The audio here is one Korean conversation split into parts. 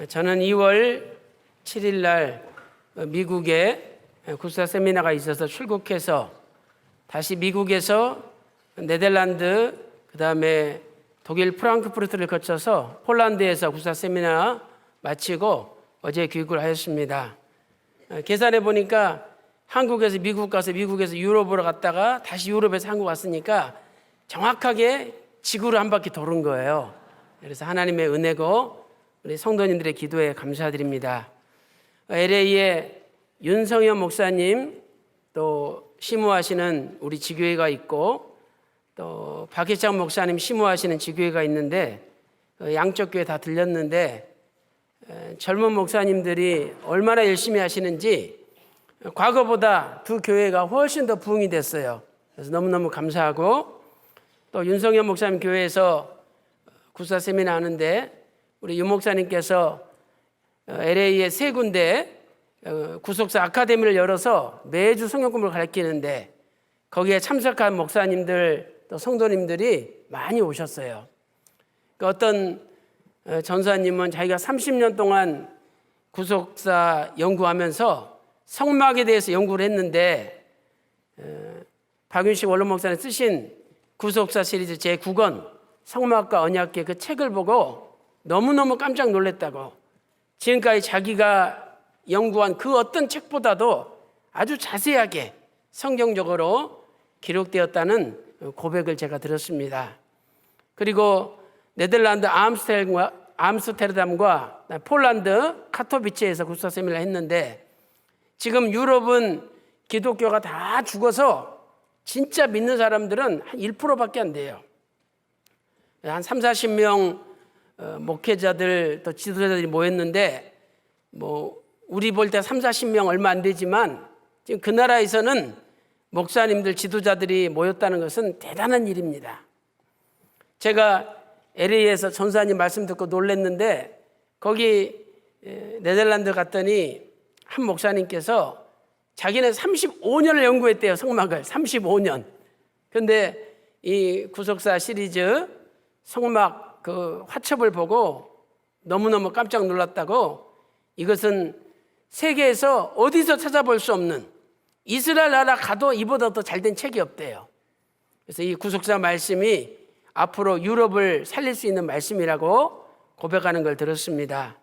저는 2월 7일 날 미국에 구사 세미나가 있어서 출국해서 다시 미국에서 네덜란드, 그다음에 독일 프랑크푸르트를 거쳐서 폴란드에서 구사 세미나 마치고 어제 귀국을 하였습니다. 계산해 보니까 한국에서 미국 가서 미국에서 유럽으로 갔다가 다시 유럽에서 한국 왔으니까 정확하게 지구를 한 바퀴 도는 거예요. 그래서 하나님의 은혜고 우리 성도님들의 기도에 감사드립니다. LA에 윤성현 목사님, 또 시무하시는 우리 지교회가 있고, 또 박희창 목사님 시무하시는 지교회가 있는데 양쪽 교회 다 들렸는데 젊은 목사님들이 얼마나 열심히 하시는지 과거보다 두 교회가 훨씬 더 부흥이 됐어요. 그래서 너무너무 감사하고, 또 윤성현 목사님 교회에서 구사 세미나 하는데 우리 윤 목사님께서 LA에 3군데 구속사 아카데미를 열어서 매주 성경공부를 가르치는데 거기에 참석한 목사님들 또 성도님들이 많이 오셨어요. 어떤 전사님은 자기가 30년 동안 구속사 연구하면서 성막에 대해서 연구를 했는데 박윤식 원로 목사님 쓰신 구속사 시리즈 제9권 성막과 언약궤 그 책을 보고 너무너무 깜짝 놀랐다고, 지금까지 자기가 연구한 그 어떤 책보다도 아주 자세하게 성경적으로 기록되었다는 고백을 제가 들었습니다. 그리고 네덜란드 암스테르담과 폴란드 카토비체에서 구속사 세미나를 했는데, 지금 유럽은 기독교가 다 죽어서 진짜 믿는 사람들은 한 1%밖에 안 돼요. 한 30-40명 목회자들 또 지도자들이 모였는데, 우리 볼 때 30-40명 얼마 안 되지만 지금 그 나라에서는 목사님들 지도자들이 모였다는 것은 대단한 일입니다. 제가 LA에서 전사님 말씀 듣고 놀랐는데, 거기 네덜란드 갔더니 한 목사님께서 자기는 35년을 연구했대요. 성막을 35년. 그런데 이 구속사 시리즈 성막 그 화첩을 보고 너무너무 깜짝 놀랐다고, 이것은 세계에서 어디서 찾아볼 수 없는, 이스라엘 나라 가도 이보다 더 잘된 책이 없대요. 그래서 이 구속사 말씀이 앞으로 유럽을 살릴 수 있는 말씀이라고 고백하는 걸 들었습니다.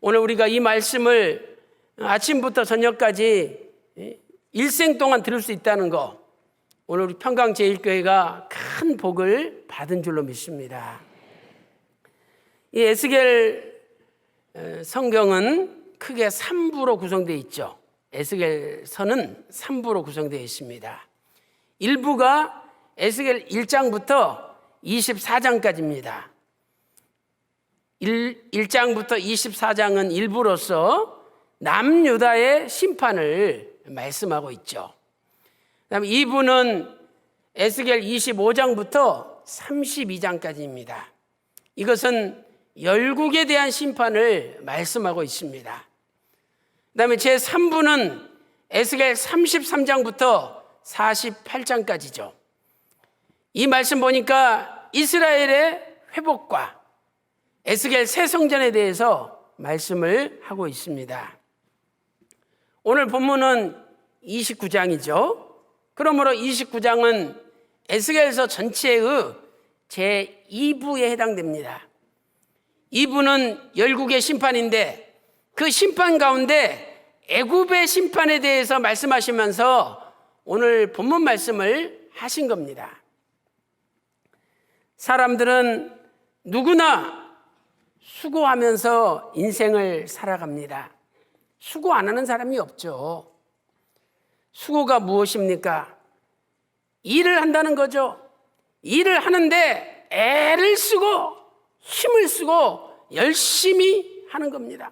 오늘 우리가 이 말씀을 아침부터 저녁까지 일생 동안 들을 수 있다는 거, 오늘 우리 평강제일교회가 큰 복을 받은 줄로 믿습니다. 이 에스겔 성경은 크게 3부로 구성되어 있죠. 에스겔서는 3부로 구성되어 있습니다. 1부가 에스겔 1장부터 24장까지입니다. 1장부터 24장은 일부로서 남유다의 심판을 말씀하고 있죠. 그다음에 2부는 에스겔 25장부터 32장까지입니다. 이것은 열국에 대한 심판을 말씀하고 있습니다. 그다음에 제3부는 에스겔 33장부터 48장까지죠. 이 말씀 보니까 이스라엘의 회복과 에스겔 새 성전에 대해서 말씀을 하고 있습니다. 오늘 본문은 29장이죠. 그러므로 29장은 에스겔서 전체의 제2부에 해당됩니다. 2부는 열국의 심판인데, 그 심판 가운데 애굽의 심판에 대해서 말씀하시면서 오늘 본문 말씀을 하신 겁니다. 사람들은 누구나 수고하면서 인생을 살아갑니다. 수고 안 하는 사람이 없죠. 수고가 무엇입니까? 일을 한다는 거죠. 일을 하는데 애를 쓰고 힘을 쓰고 열심히 하는 겁니다.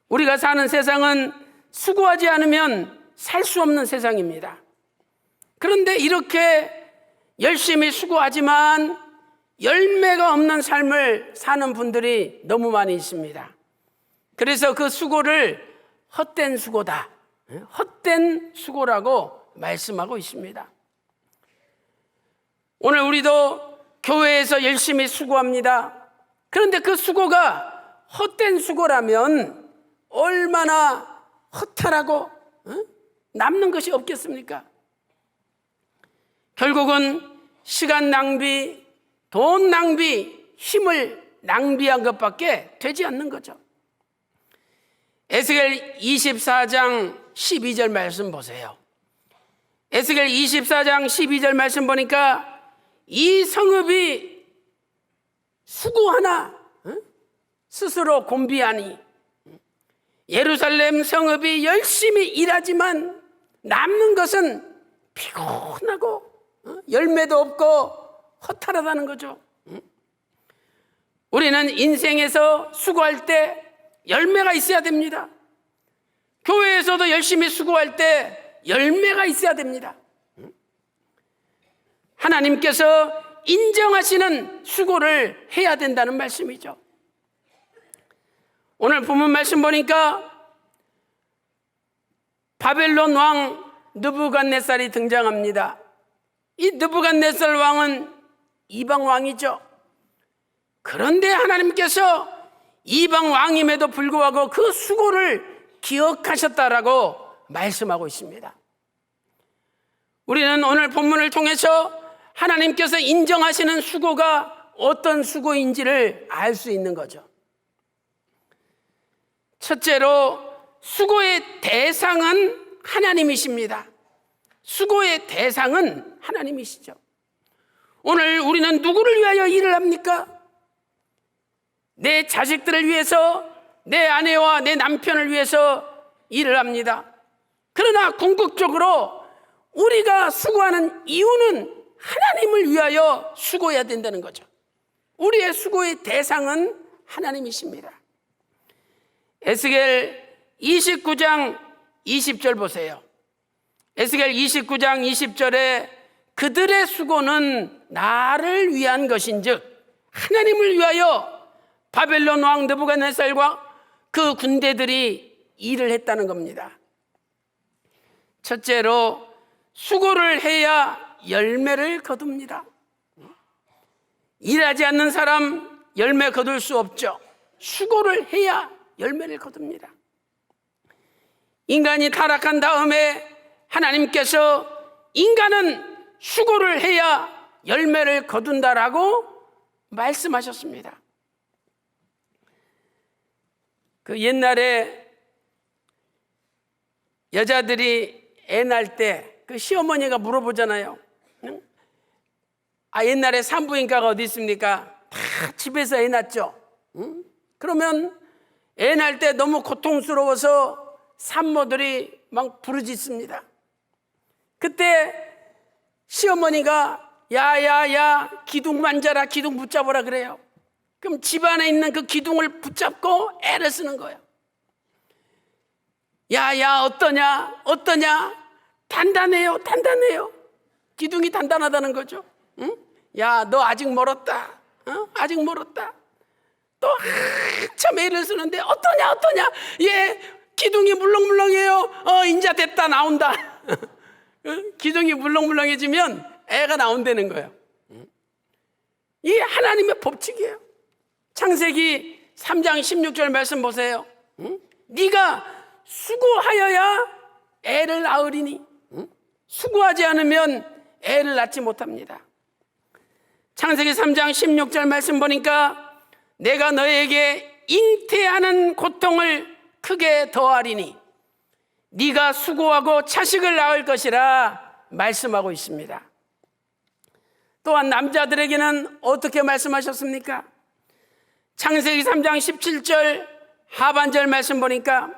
우리가 사는 세상은 수고하지 않으면 살 수 없는 세상입니다. 그런데 이렇게 열심히 수고하지만 열매가 없는 삶을 사는 분들이 너무 많이 있습니다. 그래서 그 수고를 헛된 수고다, 헛된 수고라고 말씀하고 있습니다. 오늘 우리도 교회에서 열심히 수고합니다. 그런데 그 수고가 헛된 수고라면 얼마나 허탈하고 남는 것이 없겠습니까? 결국은 시간 낭비, 돈 낭비, 힘을 낭비한 것밖에 되지 않는 거죠. 에스겔 24장 12절 말씀 보세요. 에스겔 24장 12절 말씀 보니까 이 성읍이 수고하나 스스로 곤비하니, 예루살렘 성읍이 열심히 일하지만 남는 것은 피곤하고 열매도 없고 허탈하다는 거죠. 우리는 인생에서 수고할 때 열매가 있어야 됩니다. 교회에서도 열심히 수고할 때 열매가 있어야 됩니다. 하나님께서 인정하시는 수고를 해야 된다는 말씀이죠. 오늘 본문 말씀 보니까 바벨론 왕 느부갓네살이 등장합니다. 이 느부갓네살 왕은 이방 왕이죠. 그런데 하나님께서 이방 왕임에도 불구하고 그 수고를 기억하셨다라고 말씀하고 있습니다. 우리는 오늘 본문을 통해서 하나님께서 인정하시는 수고가 어떤 수고인지를 알 수 있는 거죠. 첫째로, 수고의 대상은 하나님이십니다. 수고의 대상은 하나님이시죠. 오늘 우리는 누구를 위하여 일을 합니까? 내 자식들을 위해서, 내 아내와 내 남편을 위해서 일을 합니다. 그러나 궁극적으로 우리가 수고하는 이유는 하나님을 위하여 수고해야 된다는 거죠. 우리의 수고의 대상은 하나님이십니다. 에스겔 29장 20절 보세요. 에스겔 29장 20절에 그들의 수고는 나를 위한 것인즉 하나님을 위하여 바벨론 왕 느부갓네살과 그 군대들이 일을 했다는 겁니다. 첫째로, 수고를 해야 열매를 거둡니다. 일하지 않는 사람 열매 거둘 수 없죠. 수고를 해야 열매를 거둡니다. 인간이 타락한 다음에 하나님께서 인간은 수고를 해야 열매를 거둔다라고 말씀하셨습니다. 그 옛날에 여자들이 애 낳을 때 그 시어머니가 물어보잖아요. 옛날에 산부인과가 어디 있습니까? 다 집에서 애 낳죠. 그러면 애 낳을 때 너무 고통스러워서 산모들이 막 부르짖습니다. 그때 시어머니가 야야야 기둥 만져라, 기둥 붙잡아라 그래요. 그럼 집안에 있는 그 기둥을 붙잡고 애를 쓰는 거예요. 야야 어떠냐 어떠냐, 단단해요 단단해요. 기둥이 단단하다는 거죠. 야 너 아직 멀었다, 아직 멀었다. 또 한참 애를 쓰는데 어떠냐 얘 기둥이 물렁물렁해요. 인자 됐다, 나온다. 기둥이 물렁물렁해지면 애가 나온다는 거예요. 이 하나님의 법칙이에요. 창세기 3장 16절 말씀 보세요. 네가 수고하여야 애를 낳으리니 수고하지 않으면 애를 낳지 못합니다. 창세기 3장 16절 말씀 보니까 내가 너에게 잉태하는 고통을 크게 더하리니 네가 수고하고 자식을 낳을 것이라 말씀하고 있습니다. 또한 남자들에게는 어떻게 말씀하셨습니까? 창세기 3장 17절 하반절 말씀 보니까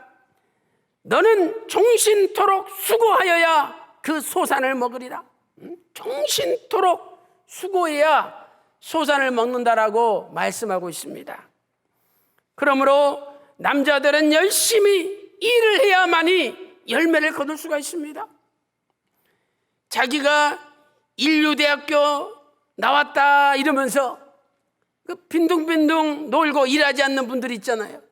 너는 종신토록 수고하여야 그 소산을 먹으리라. 종신토록 수고해야 소산을 먹는다라고 말씀하고 있습니다. 그러므로 남자들은 열심히 일을 해야만이 열매를 거둘 수가 있습니다. 자기가 인류대학교 나왔다 이러면서 그 빈둥빈둥 놀고 일하지 않는 분들이 있잖아요.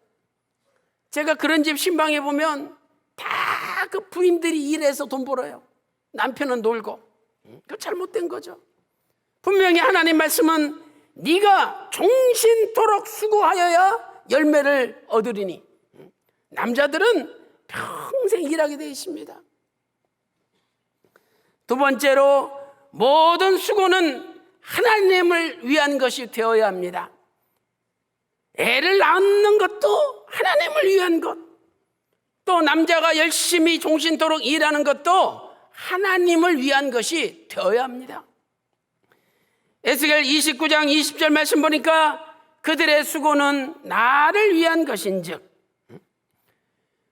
제가 그런 집 신방에 보면 다 그 부인들이 일해서 돈 벌어요. 남편은 놀고. 그 잘못된 거죠. 분명히 하나님 말씀은 네가 종신토록 수고하여야 열매를 얻으리니. 남자들은 평생 일하게 되어 있습니다. 두 번째로, 모든 수고는 하나님을 위한 것이 되어야 합니다. 애를 낳는 것도 하나님을 위한 것, 또 남자가 열심히 종신토록 일하는 것도 하나님을 위한 것이 되어야 합니다. 에스겔 29장 20절 말씀 보니까 그들의 수고는 나를 위한 것인즉,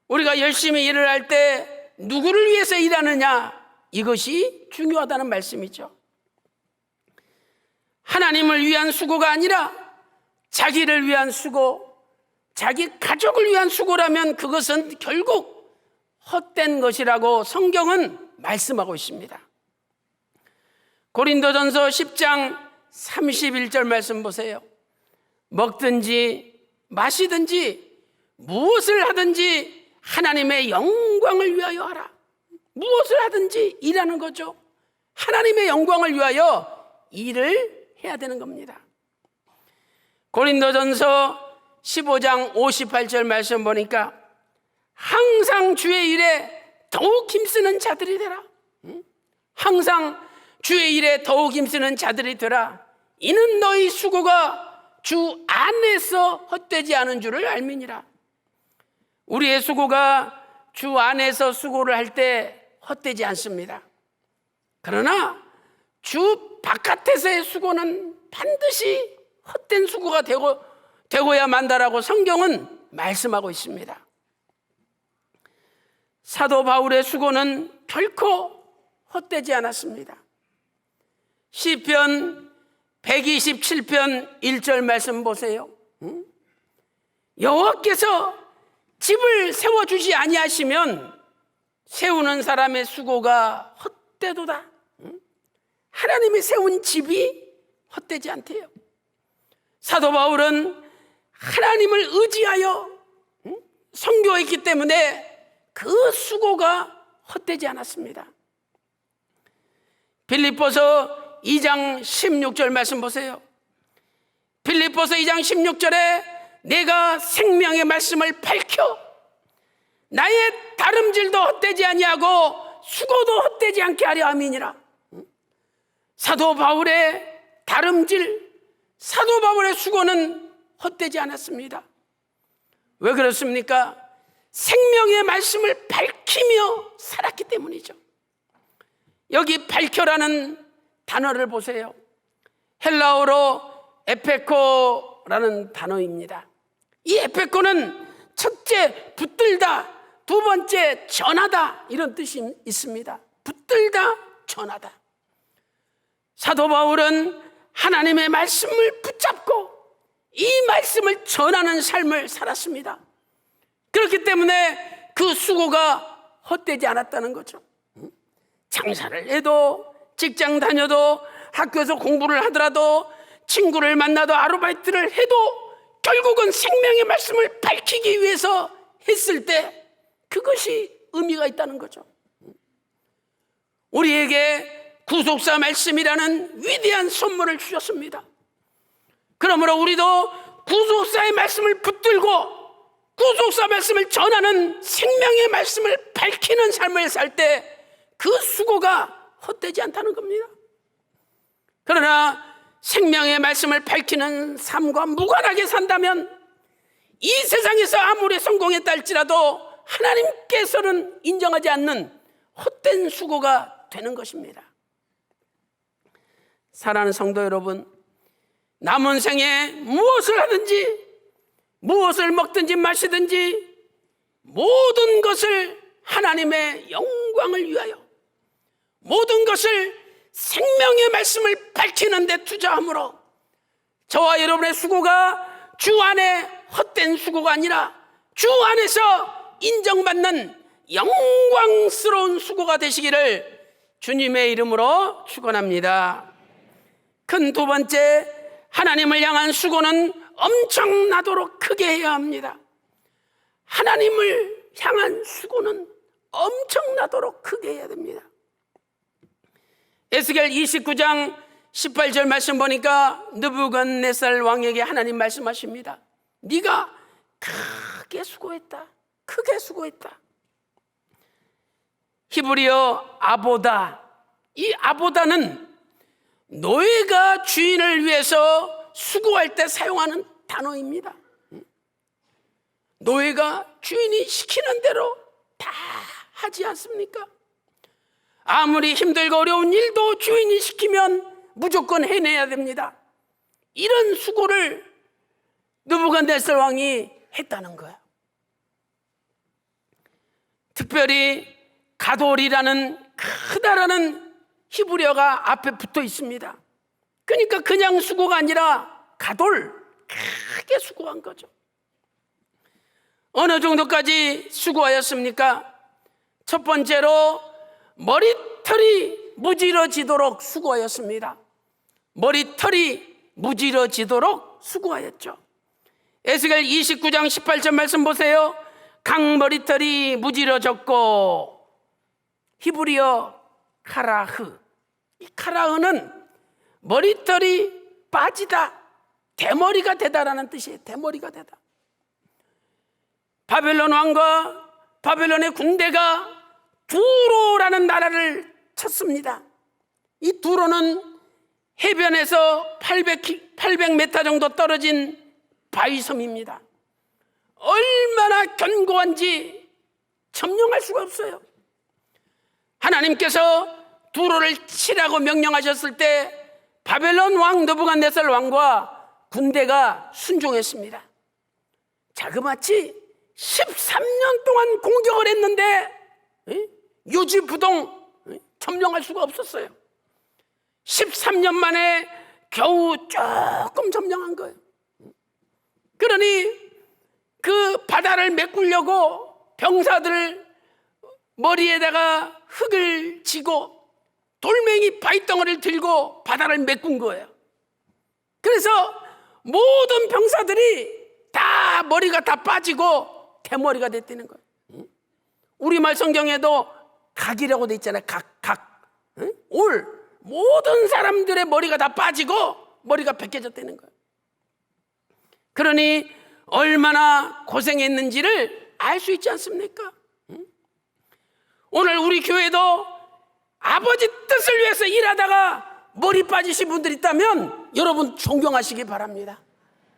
우리가 열심히 일을 할 때 누구를 위해서 일하느냐, 이것이 중요하다는 말씀이죠. 하나님을 위한 수고가 아니라 자기를 위한 수고, 자기 가족을 위한 수고라면 그것은 결국 헛된 것이라고 성경은 말씀하고 있습니다. 고린도전서 10장 31절 말씀 보세요. 먹든지 마시든지 무엇을 하든지 하나님의 영광을 위하여 하라. 무엇을 하든지 일하는 거죠. 하나님의 영광을 위하여 일을 해야 되는 겁니다. 고린도전서 15장 58절 말씀 보니까 항상 주의 일에 더욱 힘쓰는 자들이 되라. 항상 주의 일에 더욱 힘쓰는 자들이 되라. 이는 너희 수고가 주 안에서 헛되지 않은 줄을 알미니라. 우리의 수고가 주 안에서 수고를 할 때 헛되지 않습니다. 그러나 주 바깥에서의 수고는 반드시 헛된 수고가 되고야 만다라고 성경은 말씀하고 있습니다. 사도 바울의 수고는 결코 헛되지 않았습니다. 시편 127편 1절 말씀 보세요. 여호와께서 집을 세워주지 아니하시면 세우는 사람의 수고가 헛되도다. 하나님이 세운 집이 헛되지 않대요. 사도 바울은 하나님을 의지하여 선교했기 때문에 그 수고가 헛되지 않았습니다. 빌립보서 2장 16절 말씀 보세요. 빌립보서 2장 16절에 내가 생명의 말씀을 밝혀 나의 다름질도 헛되지 아니하고 수고도 헛되지 않게 하려 함이니라. 사도 바울의 다름질, 사도 바울의 수고는 헛되지 않았습니다. 왜 그렇습니까? 생명의 말씀을 밝히며 살았기 때문이죠. 여기 밝혀라는 단어를 보세요. 헬라어로 에페코라는 단어입니다. 이 에페코는 첫째 붙들다, 두 번째 전하다, 이런 뜻이 있습니다. 붙들다, 전하다. 사도 바울은 하나님의 말씀을 붙잡고 이 말씀을 전하는 삶을 살았습니다. 그렇기 때문에 그 수고가 헛되지 않았다는 거죠. 장사를 해도, 직장 다녀도, 학교에서 공부를 하더라도, 친구를 만나도, 아르바이트를 해도 결국은 생명의 말씀을 밝히기 위해서 했을 때 그것이 의미가 있다는 거죠. 우리에게 구속사 말씀이라는 위대한 선물을 주셨습니다. 그러므로 우리도 구속사의 말씀을 붙들고 구속사 말씀을 전하는 생명의 말씀을 밝히는 삶을 살 때 그 수고가 헛되지 않다는 겁니다. 그러나 생명의 말씀을 밝히는 삶과 무관하게 산다면 이 세상에서 아무리 성공했다 할지라도 하나님께서는 인정하지 않는 헛된 수고가 되는 것입니다. 사랑하는 성도 여러분, 남은 생에 무엇을 하든지, 무엇을 먹든지 마시든지 모든 것을 하나님의 영광을 위하여, 모든 것을 생명의 말씀을 밝히는 데 투자함으로 저와 여러분의 수고가 주 안에 헛된 수고가 아니라 주 안에서 인정받는 영광스러운 수고가 되시기를 주님의 이름으로 축원합니다. 큰 두 번째, 하나님을 향한 수고는 엄청나도록 크게 해야 합니다. 하나님을 향한 수고는 엄청나도록 크게 해야 됩니다. 에스겔 29장 18절 말씀 보니까 느부갓네살 왕에게 하나님 말씀하십니다. 네가 크게 수고했다. 크게 수고했다. 히브리어 아보다, 이 아보다는 노예가 주인을 위해서 수고할 때 사용하는 단어입니다. 노예가 주인이 시키는 대로 다 하지 않습니까? 아무리 힘들고 어려운 일도 주인이 시키면 무조건 해내야 됩니다. 이런 수고를 느부갓네살 왕이 했다는 거예요. 특별히 가돌이라는 크다라는 히브리어가 앞에 붙어 있습니다. 그러니까 그냥 수고가 아니라 가돌, 크게 수고한 거죠. 어느 정도까지 수고하였습니까? 첫 번째로 머리털이 무지러지도록 수고하였습니다. 머리털이 무지러지도록 수고하였죠. 에스겔 29장 18절 말씀 보세요. 강머리털이 무지러졌고, 히브리어 카라흐, 이 카라흐는 머리털이 빠지다, 대머리가 되다라는 뜻이에요. 대머리가 되다. 바벨론 왕과 바벨론의 군대가 두로라는 나라를 쳤습니다. 이 두로는 해변에서 800m 정도 떨어진 바위섬입니다. 얼마나 견고한지 점령할 수가 없어요. 하나님께서 두로를 치라고 명령하셨을 때 바벨론 왕 느부갓네살 왕과 군대가 순종했습니다. 자그마치 13년 동안 공격을 했는데 요지부동 점령할 수가 없었어요. 13년 만에 겨우 조금 점령한 거예요. 그러니 그 바다를 메꾸려고 병사들 머리에다가 흙을 지고 돌멩이 바위덩어리를 들고 바다를 메꾼 거예요. 그래서 모든 병사들이 다 머리가 다 빠지고 대머리가 됐다는 거예요. 우리말 성경에도 각이라고 돼 있잖아요. 각. 올 모든 사람들의 머리가 다 빠지고 머리가 벗겨졌다는 거예요. 그러니 얼마나 고생했는지를 알 수 있지 않습니까? 오늘 우리 교회도 아버지 뜻을 위해서 일하다가 머리 빠지신 분들이 있다면 여러분 존경하시기 바랍니다.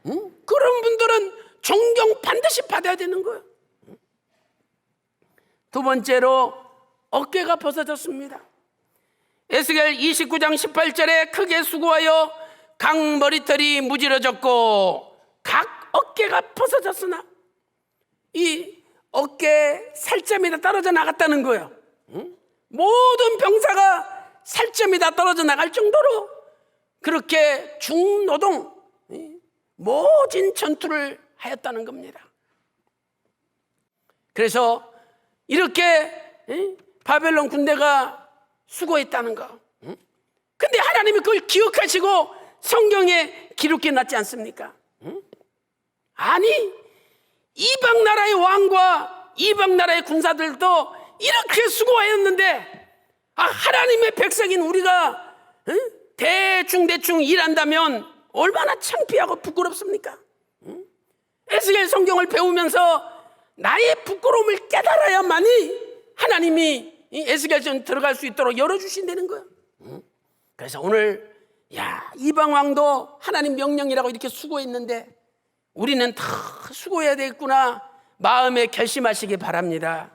그런 분들은 존경 반드시 받아야 되는 거예요. 두 번째로 어깨가 벗어졌습니다. 에스겔 29장 18절에 크게 수고하여 각 머리털이 무지러졌고 각 어깨가 벗어졌으나, 이 어깨 살점이 다 떨어져 나갔다는 거예요. 모든 병사가 살점이 다 떨어져 나갈 정도로 그렇게 중노동 모진 전투를 하였다는 겁니다. 그래서 이렇게 바벨론 군대가 수고했다는 거. 근데 하나님이 그걸 기억하시고 성경에 기록해 놨지 않습니까? 아니, 이방 나라의 왕과 이방 나라의 군사들도 이렇게 수고하였는데 하나님의 백성인 우리가 대충 일한다면 얼마나 창피하고 부끄럽습니까? 에스겔 성경을 배우면서 나의 부끄러움을 깨달아야만이 하나님이 에스겔전 들어갈 수 있도록 열어주신다는 거예요. 그래서 오늘 이방 왕도 하나님 명령이라고 이렇게 수고했는데 우리는 다 수고해야 되겠구나 마음에 결심하시기 바랍니다.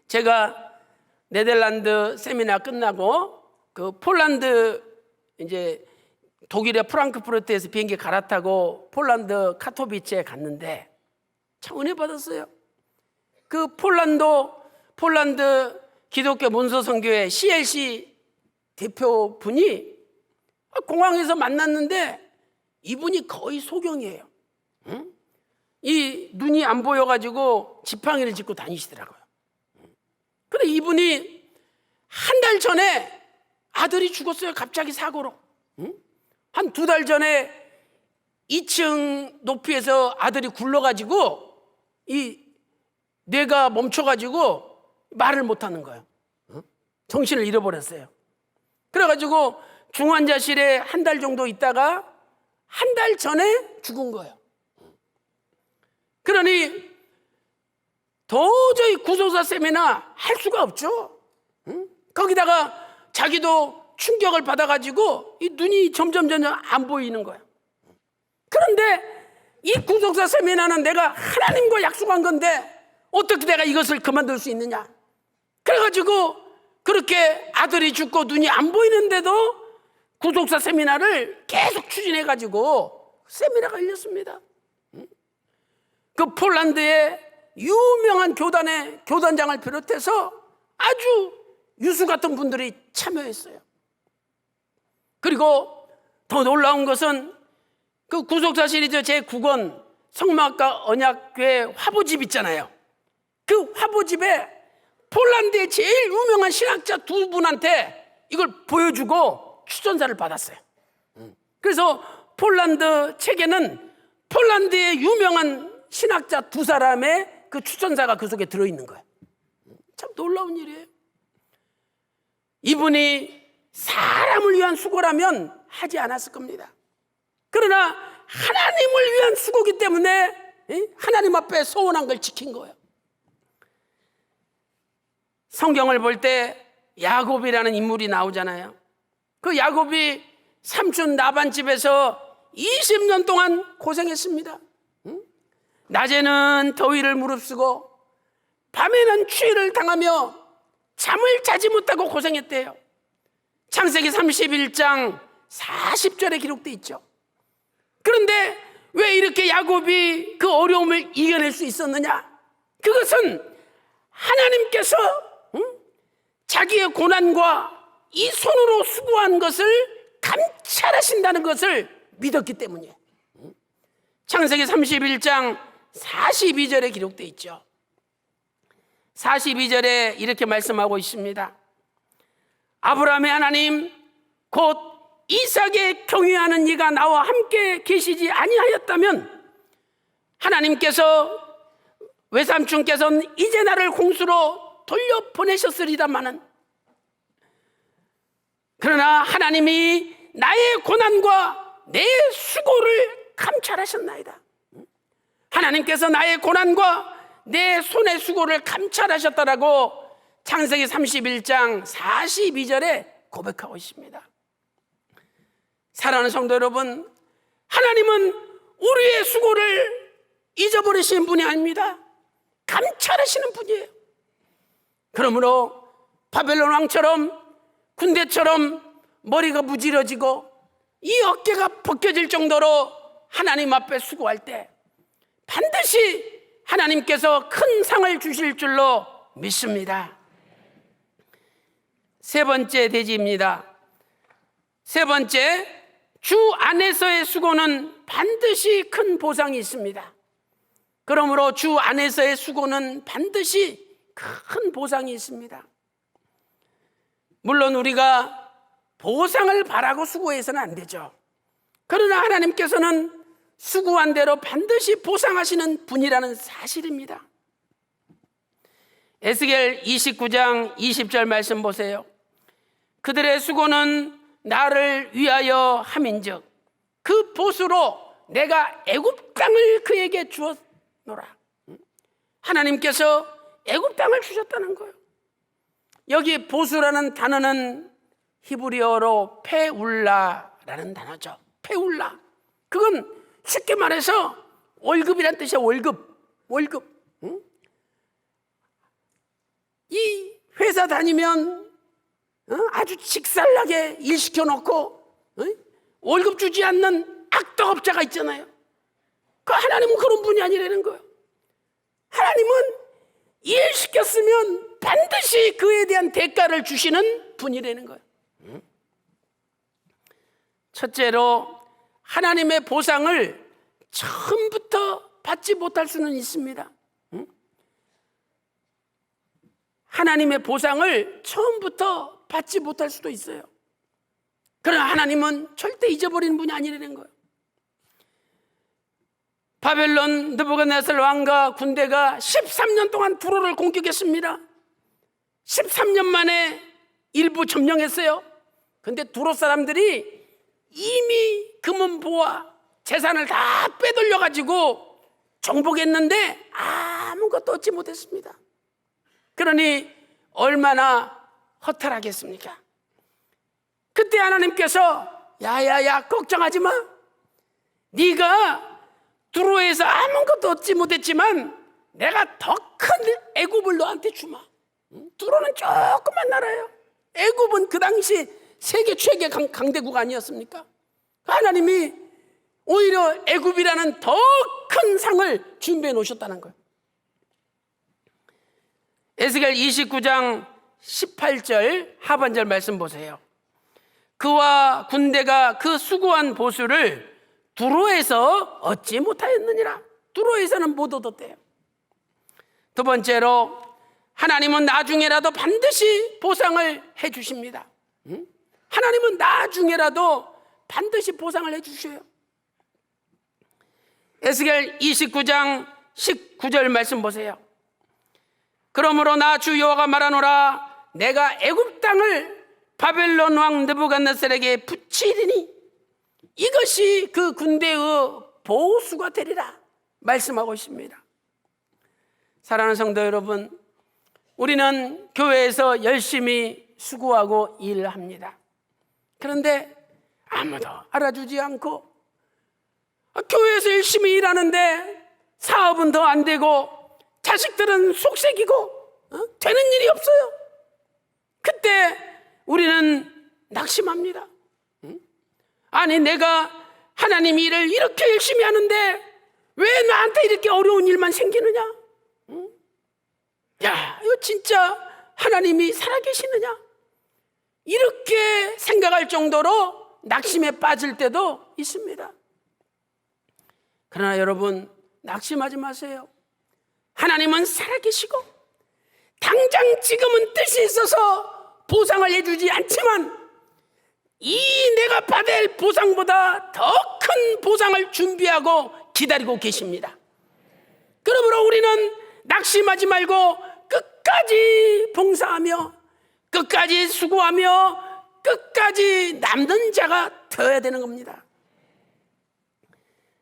제가 네덜란드 세미나 끝나고 그 폴란드, 이제 독일의 프랑크푸르트에서 비행기 갈아타고 폴란드 카토비츠에 갔는데 참 은혜 받았어요. 그 폴란드 기독교 문서선교회 CLC 대표분이 공항에서 만났는데 이분이 거의 소경이에요. 이 눈이 안 보여가지고 지팡이를 짚고 다니시더라고요. 근데 이분이 한 달 전에 아들이 죽었어요. 갑자기 사고로. 한 2달 전에 2층 높이에서 아들이 굴러가지고 이 뇌가 멈춰가지고 말을 못하는 거예요. 정신을 잃어버렸어요. 그래가지고 중환자실에 한 달 정도 있다가 한 달 전에 죽은 거예요. 그러니 도저히 구속사 세미나 할 수가 없죠. 거기다가 자기도 충격을 받아가지고 이 눈이 점점 안 보이는 거야. 그런데 이 구속사 세미나는 내가 하나님과 약속한 건데 어떻게 내가 이것을 그만둘 수 있느냐. 그래가지고 그렇게 아들이 죽고 눈이 안 보이는데도 구속사 세미나를 계속 추진해가지고 세미나가 열렸습니다. 그 폴란드의 유명한 교단의 교단장을 비롯해서 아주 유수 같은 분들이 참여했어요. 그리고 더 놀라운 것은 그 구속사 시리즈 제9권 성막과 언약궤 화보집 있잖아요. 그 화보집에 폴란드의 제일 유명한 신학자 두 분한테 이걸 보여주고 추천사를 받았어요. 그래서 폴란드 책에는 폴란드의 유명한 신학자 두 사람의 그 추천사가 그 속에 들어있는 거예요. 참 놀라운 일이에요. 이분이 사람을 위한 수고라면 하지 않았을 겁니다. 그러나 하나님을 위한 수고이기 때문에 하나님 앞에 소원한 걸 지킨 거예요. 성경을 볼 때 야곱이라는 인물이 나오잖아요. 그 야곱이 삼촌 라반 집에서 20년 동안 고생했습니다. 낮에는 더위를 무릅쓰고 밤에는 추위를 당하며 잠을 자지 못하고 고생했대요. 창세기 31장 40절에 기록되어 있죠. 그런데 왜 이렇게 야곱이 그 어려움을 이겨낼 수 있었느냐? 그것은 하나님께서 자기의 고난과 이 손으로 수고한 것을 감찰하신다는 것을 믿었기 때문이에요. 창세기 31장 42절에 기록되어 있죠. 42절에 이렇게 말씀하고 있습니다. 아브라함의 하나님 곧 이삭에 경외하는 이가 나와 함께 계시지 아니하였다면 하나님께서 외삼촌께서는 이제 나를 홍수로 돌려보내셨으리다마는 그러나 하나님이 나의 고난과 내 수고를 감찰하셨나이다. 하나님께서 나의 고난과 내 손의 수고를 감찰하셨다라고 창세기 31장 42절에 고백하고 있습니다. 사랑하는 성도 여러분, 하나님은 우리의 수고를 잊어버리시는 분이 아닙니다. 감찰하시는 분이에요. 그러므로 바벨론 왕처럼 군대처럼 머리가 무질어지고 이 어깨가 벗겨질 정도로 하나님 앞에 수고할 때 반드시 하나님께서 큰 상을 주실 줄로 믿습니다. 세 번째 대지입니다. 세 번째, 주 안에서의 수고는 반드시 큰 보상이 있습니다. 그러므로 주 안에서의 수고는 반드시 큰 보상이 있습니다. 물론 우리가 보상을 바라고 수고해서는 안 되죠. 그러나 하나님께서는 수고한 대로 반드시 보상하시는 분이라는 사실입니다. 에스겔 29장 20절 말씀 보세요. 그들의 수고는 나를 위하여 함인즉 그 보수로 내가 애굽 땅을 그에게 주었노라. 하나님께서 애굽 땅을 주셨다는 거예요. 여기 보수라는 단어는 히브리어로 페울라라는 단어죠. 페울라. 그건 쉽게 말해서 월급이란 뜻이야. 월급. 응? 이 회사 다니면 아주 직살나게 일 시켜놓고 월급 주지 않는 악덕업자가 있잖아요. 그 하나님은 그런 분이 아니라는 거예요. 하나님은 일 시켰으면 반드시 그에 대한 대가를 주시는 분이라는 거예요. 첫째로 하나님의 보상을 처음부터 받지 못할 수는 있습니다. 하나님의 보상을 처음부터 받지 못할 수도 있어요. 그러나 하나님은 절대 잊어버리는 분이 아니라는 거예요. 바벨론 느부갓네살 왕과 군대가 13년 동안 두로를 공격했습니다. 13년 만에 일부 점령했어요. 그런데 두로 사람들이 이미 금은보화 재산을 다 빼돌려가지고 정복했는데 아무것도 얻지 못했습니다. 그러니 얼마나 허탈하겠습니까? 그때 하나님께서 야야야 걱정하지 마. 네가 두로에서 아무것도 얻지 못했지만 내가 더 큰 애굽을 너한테 주마. 두로는 조그만 나라예요. 애굽은 그 당시 세계 최대 강대국 아니었습니까? 하나님이 오히려 애굽이라는 더 큰 상을 준비해 놓으셨다는 거예요. 에스겔 29장 18절 하반절 말씀 보세요. 그와 군대가 그 수고한 보수를 두로에서 얻지 못하였느니라. 두로에서는 못 얻었대요. 두 번째로 하나님은 나중에라도 반드시 보상을 해 주십니다. 하나님은 나중에라도 반드시 보상을 해 주셔요. 에스겔 29장 19절 말씀 보세요. 그러므로 나 주 여호와가 말하노라. 내가 애굽 땅을 바벨론 왕 느부갓네살에게 붙이리니 이것이 그 군대의 보수가 되리라 말씀하고 있습니다. 사랑하는 성도 여러분, 우리는 교회에서 열심히 수고하고 일합니다. 그런데 아무도 알아주지 않고 교회에서 열심히 일하는데 사업은 더 안 되고 자식들은 속색이고 되는 일이 없어요. 그때 우리는 낙심합니다. 아니 내가 하나님 일을 이렇게 열심히 하는데 왜 나한테 이렇게 어려운 일만 생기느냐? 야, 이거 진짜 하나님이 살아계시느냐? 이렇게 생각할 정도로 낙심에 빠질 때도 있습니다. 그러나 여러분 낙심하지 마세요. 하나님은 살아계시고 당장 지금은 뜻이 있어서 보상을 해주지 않지만 이 내가 받을 보상보다 더 큰 보상을 준비하고 기다리고 계십니다. 그러므로 우리는 낙심하지 말고 끝까지 봉사하며 끝까지 수고하며 끝까지 남는 자가 되어야 되는 겁니다.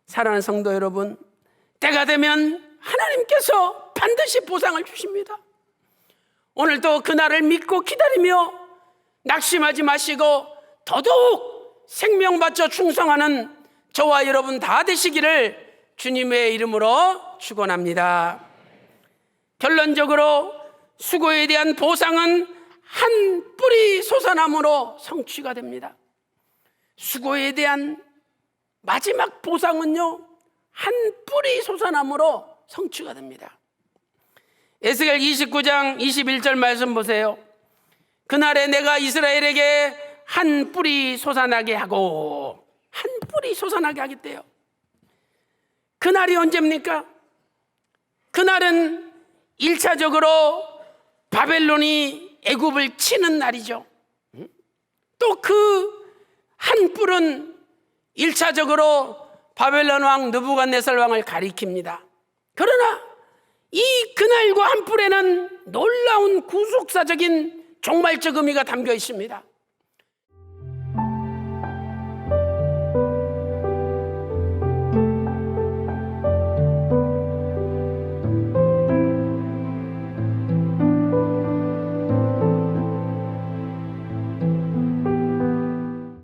사랑하는 성도 여러분, 때가 되면 하나님께서 반드시 보상을 주십니다. 오늘도 그날을 믿고 기다리며 낙심하지 마시고 더더욱 생명 바쳐 충성하는 저와 여러분 다 되시기를 주님의 이름으로 축원합니다. 결론적으로 수고에 대한 보상은 한 뿌리 솟아남으로 성취가 됩니다. 수고에 대한 마지막 보상은요, 한 뿌리 솟아남으로 성취가 됩니다. 에스겔 29장 21절 말씀 보세요. 그날에 내가 이스라엘에게 한 뿌리 솟아나게 하고, 한 뿌리 솟아나게 하겠대요. 그날이 언제입니까? 그날은 1차적으로 바벨론이 애굽을 치는 날이죠. 또 그 한 뿔은 1차적으로 바벨론 왕 느부갓네살 왕을 가리킵니다. 그러나 이 그날과 한 뿔에는 놀라운 구속사적인 종말적 의미가 담겨 있습니다.